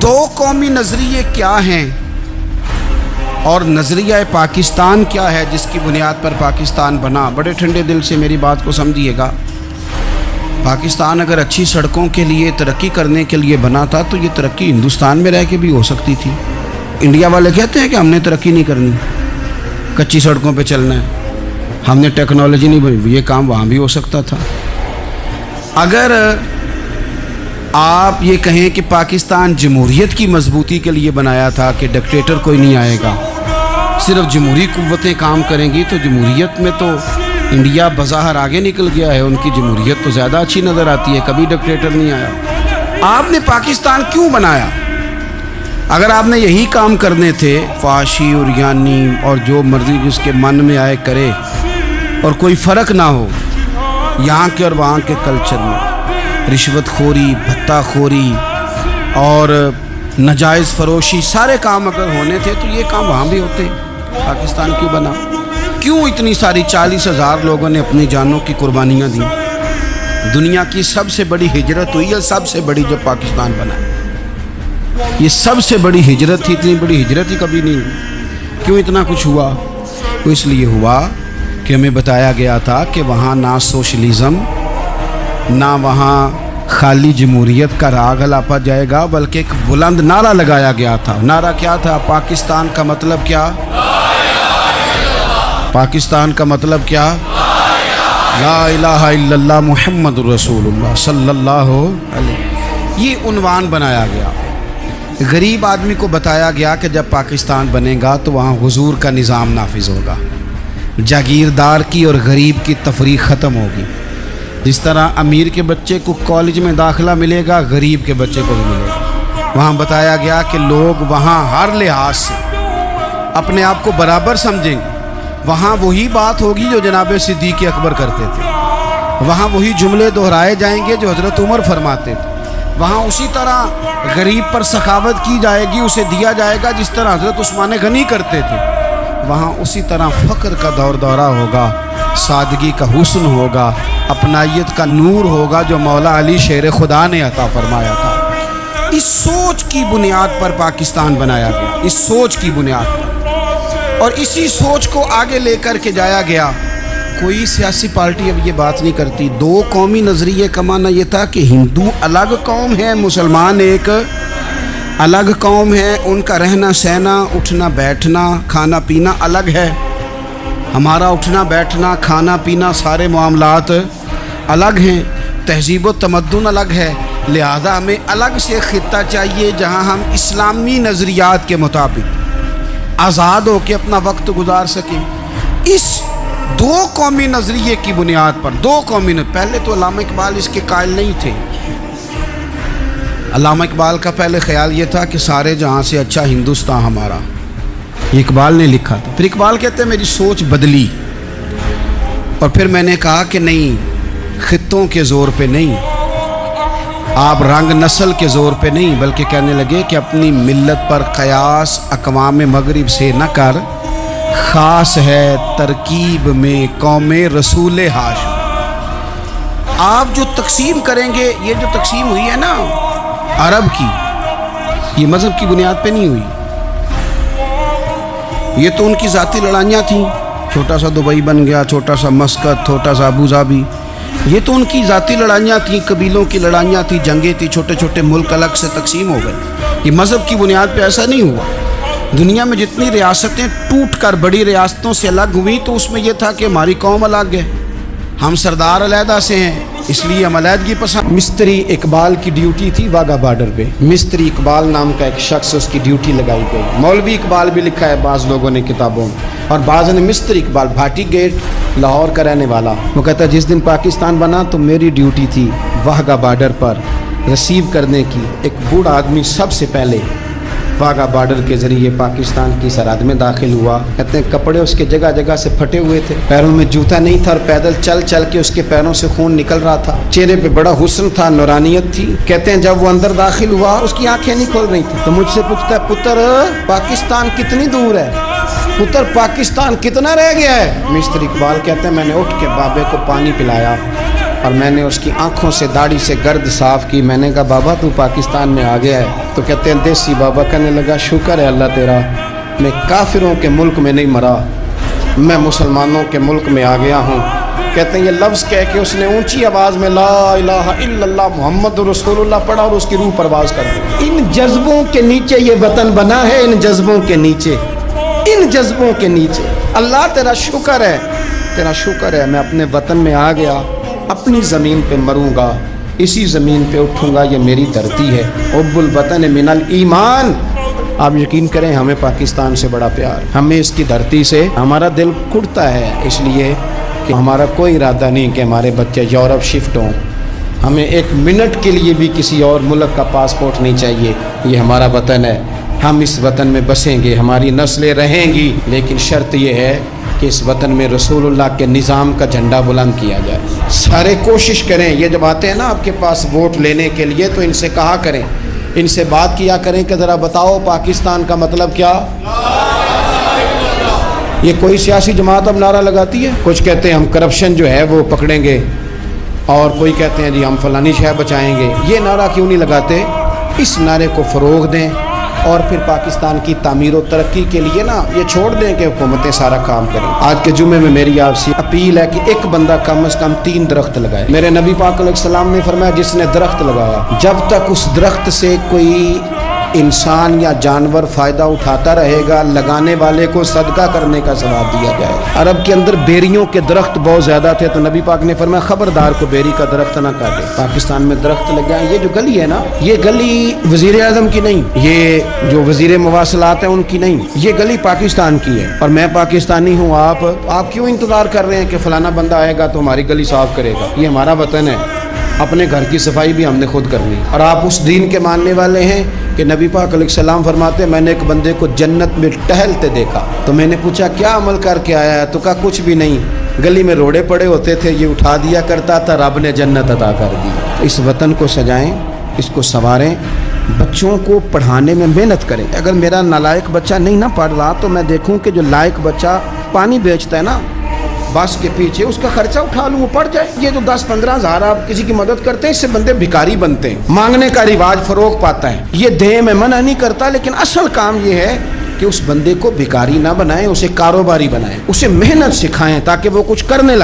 دو قومی نظریے کیا ہیں اور نظریہ پاکستان کیا ہے جس کی بنیاد پر پاکستان بنا؟ بڑے ٹھنڈے دل سے میری بات کو سمجھیے گا۔ پاکستان اگر اچھی سڑکوں کے لیے ترقی کرنے کے لیے بنا تھا تو یہ ترقی ہندوستان میں رہ کے بھی ہو سکتی تھی۔ انڈیا والے کہتے ہیں کہ ہم نے ترقی نہیں کرنی، کچی سڑکوں پہ چلنا ہے، ہم نے ٹیکنالوجی نہیں بنی، یہ کام وہاں بھی ہو سکتا تھا۔ اگر آپ یہ کہیں کہ پاکستان جمہوریت کی مضبوطی کے لیے بنایا تھا کہ ڈکٹیٹر کوئی نہیں آئے گا، صرف جمہوری قوتیں کام کریں گی، تو جمہوریت میں تو انڈیا بظاہر آگے نکل گیا ہے، ان کی جمہوریت تو زیادہ اچھی نظر آتی ہے، کبھی ڈکٹیٹر نہیں آیا۔ آپ نے پاکستان کیوں بنایا؟ اگر آپ نے یہی کام کرنے تھے، فحاشی اور یانی اور جو مرضی جس کے من میں آئے کرے اور کوئی فرق نہ ہو یہاں کے اور وہاں کے کلچر میں، رشوت خوری، بھتہ خوری اور ناجائز فروشی، سارے کام اگر ہونے تھے تو یہ کام وہاں بھی ہوتے۔ پاکستان کیوں بنا؟ کیوں اتنی ساری 40,000 لوگوں نے اپنی جانوں کی قربانیاں دیں؟ دنیا کی سب سے بڑی ہجرت ہوئی ہے، سب سے بڑی، جب پاکستان بنا۔ یہ سب سے بڑی ہجرت تھی، اتنی بڑی ہجرت ہی کبھی نہیں ہوئی۔ کیوں اتنا کچھ ہوا؟ تو اس لیے ہوا کہ ہمیں بتایا گیا تھا کہ وہاں نہ سوشلزم، نہ وہاں خالی جمہوریت کا راگ الاپا جائے گا، بلکہ ایک بلند نعرہ لگایا گیا تھا۔ نعرہ کیا تھا؟ پاکستان کا مطلب کیا؟ پاکستان کا مطلب کیا؟ لا الہ الا اللہ محمد رسول اللہ صلی اللہ علیہ۔ یہ عنوان بنایا گیا۔ غریب آدمی کو بتایا گیا کہ جب پاکستان بنے گا تو وہاں حضور کا نظام نافذ ہوگا، جاگیردار کی اور غریب کی تفریق ختم ہوگی۔ جس طرح امیر کے بچے کو کالج میں داخلہ ملے گا، غریب کے بچے کو بھی ملے گا۔ وہاں بتایا گیا کہ لوگ وہاں ہر لحاظ سے اپنے آپ کو برابر سمجھیں گے۔ وہاں وہی بات ہوگی جو جناب صدیق اکبر کرتے تھے، وہاں وہی جملے دہرائے جائیں گے جو حضرت عمر فرماتے تھے، وہاں اسی طرح غریب پر سخاوت کی جائے گی، اسے دیا جائے گا جس طرح حضرت عثمان غنی کرتے تھے، وہاں اسی طرح فقر کا دور دورہ ہوگا، سادگی کا حسن ہوگا، اپنائیت کا نور ہوگا جو مولا علی شیر خدا نے عطا فرمایا تھا۔ اس سوچ کی بنیاد پر پاکستان بنایا گیا، اس سوچ کی بنیاد پر، اور اسی سوچ کو آگے لے کر کے جایا گیا۔ کوئی سیاسی پارٹی اب یہ بات نہیں کرتی۔ دو قومی نظریے کا معنی یہ تھا کہ ہندو الگ قوم ہے، مسلمان ایک الگ قوم ہے، ان کا رہنا سہنا، اٹھنا بیٹھنا، کھانا پینا الگ ہے، ہمارا اٹھنا بیٹھنا، کھانا پینا، سارے معاملات الگ ہیں، تہذیب و تمدن الگ ہے، لہذا ہمیں الگ سے خطہ چاہیے جہاں ہم اسلامی نظریات کے مطابق آزاد ہو کے اپنا وقت گزار سکیں۔ اس دو قومی نظریے کی بنیاد پر، دو قومی پہلے تو علامہ اقبال اس کے قائل نہیں تھے۔ علامہ اقبال کا پہلے خیال یہ تھا کہ سارے جہاں سے اچھا ہندوستان ہمارا، یہ اقبال نے لکھا تھا۔ پھر اقبال کہتے ہیں میری سوچ بدلی، اور پھر میں نے کہا کہ نہیں، خطوں کے زور پہ نہیں، آپ رنگ نسل کے زور پہ نہیں، بلکہ کہنے لگے کہ اپنی ملت پر قیاس اقوام مغرب سے نہ کر، خاص ہے ترکیب میں قوم رسول ہاشم۔ آپ جو تقسیم کریں گے، یہ جو تقسیم ہوئی ہے نا عرب کی، یہ مذہب کی بنیاد پہ نہیں ہوئی، یہ تو ان کی ذاتی لڑائیاں تھیں، چھوٹا سا دبئی بن گیا، چھوٹا سا مسقط، چھوٹا سا ابوظہبی، یہ تو ان کی ذاتی لڑائیاں تھیں، قبیلوں کی لڑائیاں تھیں، جنگیں تھیں، چھوٹے چھوٹے ملک الگ سے تقسیم ہو گئے۔ یہ مذہب کی بنیاد پہ ایسا نہیں ہوا۔ دنیا میں جتنی ریاستیں ٹوٹ کر بڑی ریاستوں سے الگ ہوئی تو اس میں یہ تھا کہ ہماری قوم الگ ہے، ہم سردار علیحدہ سے ہیں، اس لیے ہم علیحدگی پسند۔ مستری اقبال کی ڈیوٹی تھی واگا بارڈر پہ، مستری اقبال نام کا ایک شخص، اس کی ڈیوٹی لگائی گئی۔ مولوی اقبال بھی لکھا ہے بعض لوگوں نے کتابوں میں، اور بعض نے مستری اقبال، بھاٹی گیٹ لاہور کا رہنے والا، وہ کہتا ہے جس دن پاکستان بنا تو میری ڈیوٹی تھی واگا بارڈر پر ریسیو کرنے کی۔ ایک بوڑھا آدمی سب سے پہلے واگا بارڈر کے ذریعے پاکستان کی سرحد میں داخل ہوا۔ کہتے ہیں کپڑے اس کے جگہ جگہ سے پھٹے ہوئے تھے، پیروں میں جوتا نہیں تھا، اور پیدل چل چل کے اس کے پیروں سے خون نکل رہا تھا، چہرے پہ بڑا حسن تھا، نورانیت تھی۔ کہتے ہیں جب وہ اندر داخل ہوا اس کی آنکھیں نہیں کھول رہی تھی، تو مجھ سے پوچھتا ہے پتر پاکستان کتنی دور ہے، پتر پاکستان کتنا رہ گیا ہے؟ مستر اقبال کہتے ہیں میں نے اٹھ کے بابے کو پانی پلایا، اور میں نے اس کی آنکھوں سے داڑھی سے گرد صاف کی. میں نے کہا بابا تو پاکستان میں آ گیا ہے؟ تو کہتے ہیں دیسی بابا. کہنے لگا شکر ہے اللہ تیرا، میں کافروں کے ملک میں نہیں مرا، میں مسلمانوں کے ملک میں آ گیا ہوں. کہتے ہیں یہ لفظ کہہ کے اس نے اونچی آواز میں لا الہ الا اللہ محمد رسول اللہ پڑھا اور اس کی روح پرواز کر دی. ان جذبوں کے نیچے یہ وطن بنا ہے، ان جذبوں کے نیچے، ان جذبوں کے نیچے. اللہ تیرا شکر ہے، تیرا شکر ہے، میں اپنے وطن میں آ گیا، اپنی زمین پہ مروں گا، اسی زمین پہ اٹھوں گا، یہ میری دھرتی ہے. حب الوطن من الایمان. آپ یقین کریں ہمیں پاکستان سے بڑا پیار، ہمیں اس کی دھرتی سے ہمارا دل کھٹتا ہے، اس لیے کہ ہمارا کوئی ارادہ نہیں کہ ہمارے بچے یورپ شفٹ ہوں. ہمیں ایک منٹ کے لیے بھی کسی اور ملک کا پاسپورٹ نہیں چاہیے. یہ ہمارا وطن ہے، ہم اس وطن میں بسیں گے، ہماری نسلیں رہیں گی، لیکن شرط یہ ہے کہ اس وطن میں رسول اللہ کے نظام کا جھنڈا بلند کیا جائے. سارے کوشش کریں. یہ جب آتے ہیں نا آپ کے پاس ووٹ لینے کے لیے تو ان سے کہا کریں، ان سے بات کیا کریں کہ ذرا بتاؤ پاکستان کا مطلب کیا. یہ کوئی سیاسی جماعت اب نعرہ لگاتی ہے، کچھ کہتے ہیں ہم کرپشن جو ہے وہ پکڑیں گے، اور کوئی کہتے ہیں جی ہم فلانی شے بچائیں گے. یہ نعرہ کیوں نہیں لگاتے؟ اس نعرے کو فروغ دیں اور پھر پاکستان کی تعمیر و ترقی کے لیے نا یہ چھوڑ دیں کہ حکومتیں سارا کام کریں. آج کے جمعے میں میری آپ سے اپیل ہے کہ ایک بندہ کم از کم 3 درخت لگائے. میرے نبی پاک علیہ السلام نے فرمایا جس نے درخت لگایا، جب تک اس درخت سے کوئی انسان یا جانور فائدہ اٹھاتا رہے گا، لگانے والے کو صدقہ کرنے کا ثواب دیا جائے. عرب کے اندر بیریوں کے درخت بہت زیادہ تھے تو نبی پاک نے فرمایا خبردار کو بیری کا درخت نہ کاٹے. پاکستان میں درخت لگائیں. یہ جو گلی ہے نا، یہ گلی وزیر اعظم کی نہیں، یہ جو وزیر مواصلات ہیں ان کی نہیں، یہ گلی پاکستان کی ہے. اور میں پاکستانی ہوں، آپ کیوں انتظار کر رہے ہیں کہ فلانا بندہ آئے گا تو ہماری گلی صاف کرے گا؟ یہ ہمارا وطن ہے، اپنے گھر کی صفائی بھی ہم نے خود کرنی. اور آپ اس دین کے ماننے والے ہیں کہ نبی پاک علیہ السلام فرماتے ہیں میں نے ایک بندے کو جنت میں ٹہلتے دیکھا. تو میں نے پوچھا کیا عمل کر کے آیا ہے؟ تو کہا کچھ بھی نہیں، گلی میں روڑے پڑے ہوتے تھے، یہ اٹھا دیا کرتا تھا، رب نے جنت عطا کر دی. اس وطن کو سجائیں، اس کو سنواریں، بچوں کو پڑھانے میں محنت کریں. اگر میرا نالائق بچہ نہیں نہ پڑھ رہا تو میں دیکھوں کہ جو لائق بچہ پانی بیچتا ہے نا بس کے پیچھے، اس کا خرچہ اٹھا لوں، وہ پڑ جائے. یہ جو 10-15 ہزار آپ کسی کی مدد کرتے ہیں، اس سے بندے بھکاری بنتے ہیں. مانگنے کا رواج فروغ پاتا ہے. یہ دیں میں منع نہیں کرتا، لیکن اصل کام یہ ہے کہ اس بندے کو بھکاری نہ بنائیں، اسے کاروباری بنائیں، اسے محنت سکھائیں تاکہ وہ کچھ کرنے لگے.